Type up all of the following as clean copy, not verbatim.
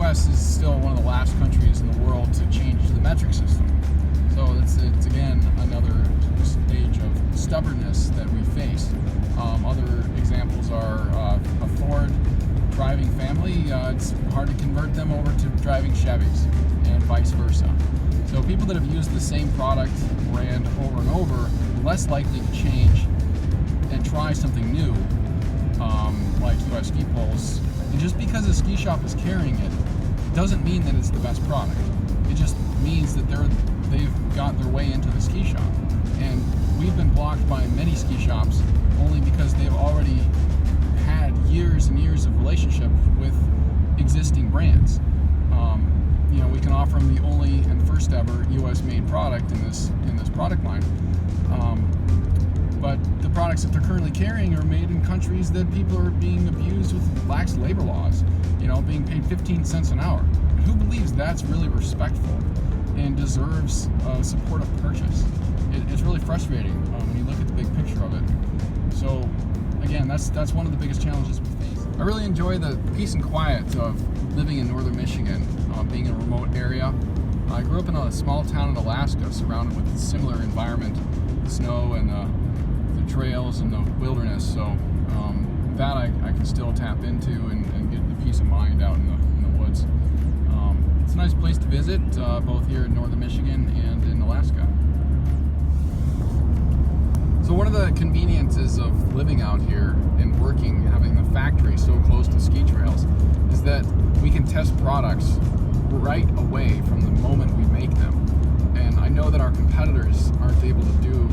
U.S. is still one of the last countries in the world to change the metric system. So it's again another stage of stubbornness that we face. Other examples are a Ford driving family. It's hard to convert them over to driving Chevys, and vice versa. So people that have used the same product brand over and over are less likely to change and try something new, like US ski poles. And just because a ski shop is carrying it doesn't mean that it's the best product. It just means that they've got their way into the ski shop. And we've been blocked by many ski shops only because they've already had years and years of relationship with existing brands. We can offer them the only and first ever US made product in this product line. But the products that they're currently carrying are made in countries that people are being abused with lax labor laws, being paid 15 cents an hour. Who believes that's really respectful and deserves a supportive purchase? It's really frustrating when you look at the big picture of it. So again, that's one of the biggest challenges we face. I really enjoy the peace and quiet of living in northern Michigan, being in a remote area. I grew up in a small town in Alaska surrounded with a similar environment, the snow and the trails and the wilderness. So that I can still tap into and get the peace of mind out in the woods. It's a nice place to visit, both here in northern Michigan and in Alaska. So one of the conveniences of living out here and working, having the factory so close to ski trails, is that we can test products right away from the moment we make them. And I know that our competitors aren't able to do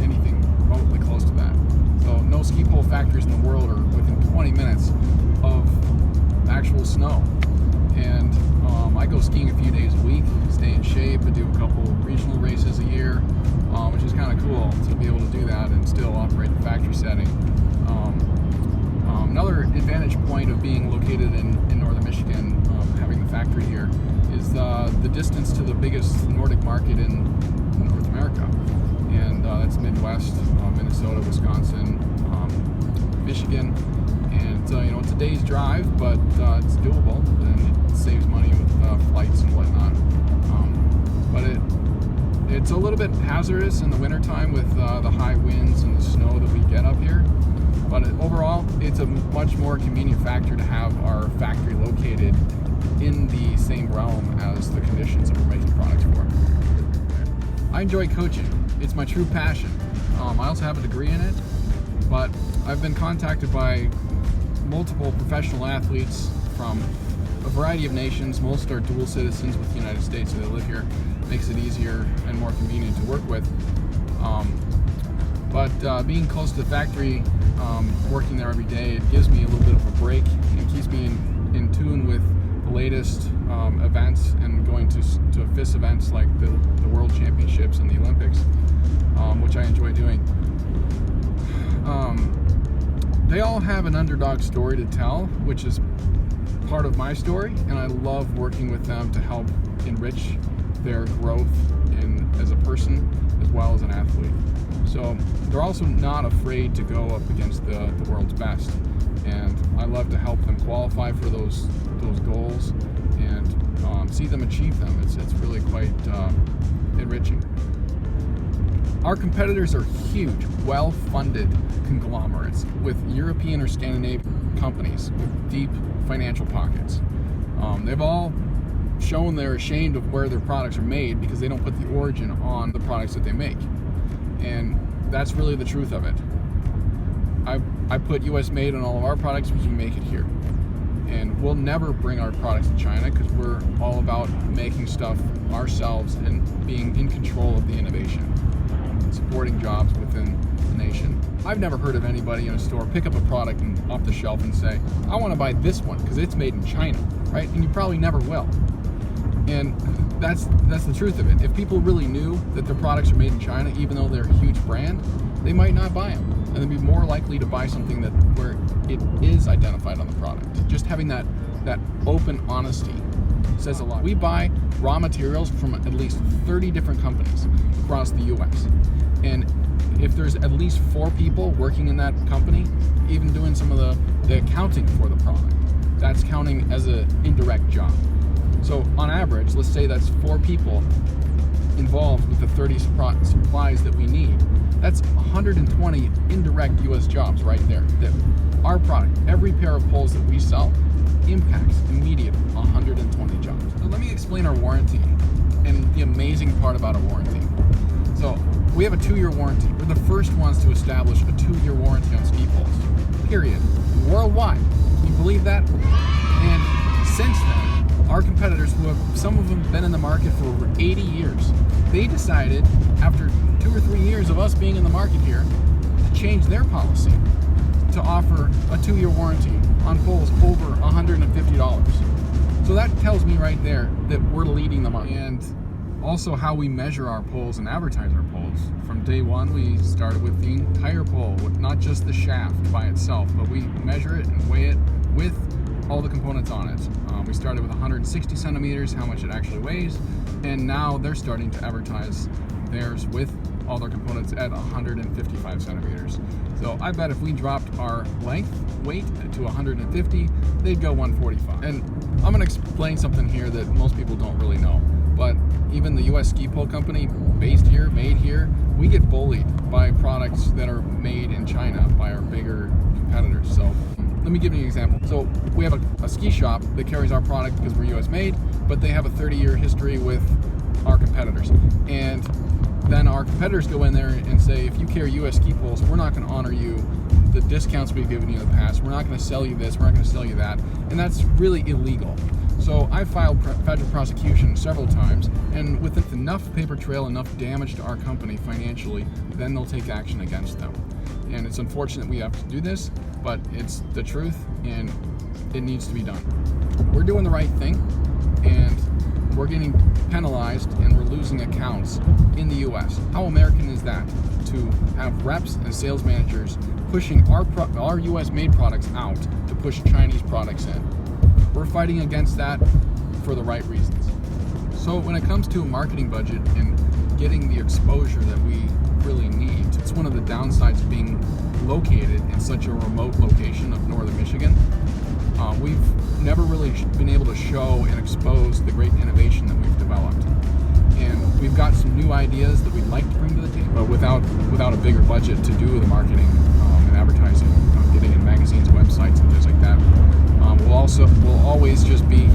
anything remotely close to that. So no ski pole factories in the world are within 20 minutes of actual snow. And I go skiing a few days a week, stay in shape, I do a couple regional races a year, which is kind of cool to be able to do that and still operate the factory setting. Another advantage point of being located in northern Michigan, having the factory here, is the distance to the biggest Nordic market in North America. And that's Midwest, Minnesota, Wisconsin, Michigan. And it's a day's drive, but it's doable, and it saves money with flights and whatnot. But it's a little bit hazardous in the wintertime with the high winds and the snow that we get up here. But overall, it's a much more convenient factor to have our factory located in the same realm as the conditions that we're making products for. I enjoy coaching. It's my true passion. I also have a degree in it, but I've been contacted by multiple professional athletes from a variety of nations. Most are dual citizens with the United States, so they live here. Makes it easier and more convenient to work with. But being close to the factory, working there every day, it gives me a little bit of a break and keeps me in tune with the latest events and going to FIS events like the World Championships and the Olympics, which I enjoy doing. They all have an underdog story to tell, which is part of my story, and I love working with them to help enrich their growth as a person as well as an athlete. So they're also not afraid to go up against the world's best, and I love to help them qualify for those goals and see them achieve them. It's really quite enriching. Our competitors are huge, well-funded conglomerates with European or Scandinavian companies with deep financial pockets. They've all shown they're ashamed of where their products are made because they don't put the origin on the products that they make. And that's really the truth of it. I put US made on all of our products because we make it here. And we'll never bring our products to China because we're all about making stuff ourselves and being in control of the innovation and supporting jobs within the nation. I've never heard of anybody in a store pick up a product off the shelf and say, I want to buy this one because it's made in China, right? And you probably never will. And that's the truth of it. If people really knew that their products are made in China, even though they're a huge brand, they might not buy them. And they'd be more likely to buy something where it is identified on the product. Just having that open honesty says a lot. We buy raw materials from at least 30 different companies across the US. And if there's at least 4 people working in that company, even doing some of the accounting for the product, that's counting as an indirect job. So on average, let's say that's 4 people involved with the 30 supplies that we need. That's 120 indirect U.S. jobs right there. That our product, every pair of poles that we sell, impacts immediate 120 jobs. So let me explain our warranty and the amazing part about a warranty. So we have a 2-year warranty. We're the first ones to establish a 2-year warranty on ski poles, period, worldwide. Can you believe that? And since then, our competitors, who have some of them been in the market for over 80 years, they decided after 2 or 3 years of us being in the market here to change their policy to offer a 2-year warranty on poles over $150. So that tells me right there that we're leading the market. And also how we measure our poles and advertise our poles. From day one, we started with the entire pole, not just the shaft by itself, but we measure it and weigh it with all the components on it. We started with 160 centimeters, how much it actually weighs, and now they're starting to advertise theirs with all their components at 155 centimeters. So I bet if we dropped our length weight to 150, they'd go 145. And I'm gonna explain something here that most people don't really know, but even the US ski pole company, based here, made here, we get bullied by products that are made in China by our bigger competitors. So let me give you an example. So we have a ski shop that carries our product because we're US made, but they have a 30-year history with our competitors. And then our competitors go in there and say, if you carry US ski poles, we're not gonna honor you the discounts we've given you in the past. We're not gonna sell you this, we're not gonna sell you that. And that's really illegal. So I filed federal prosecution several times, and with enough paper trail, enough damage to our company financially, then they'll take action against them. And it's unfortunate we have to do this, but it's the truth and it needs to be done. We're doing the right thing, and we're getting penalized and we're losing accounts in the US. How American is that, to have reps and sales managers pushing our US made products out to push Chinese products in? We're fighting against that for the right reasons. So when it comes to a marketing budget and getting the exposure that we really need, it's one of the downsides of being located in such a remote location of northern Michigan. We've never really been able to show and expose the great innovation that we've developed. And we've got some new ideas that we'd like to bring to the table, but without a bigger budget to do the marketing and advertising, getting in magazines, websites, and things like that. We'll always just be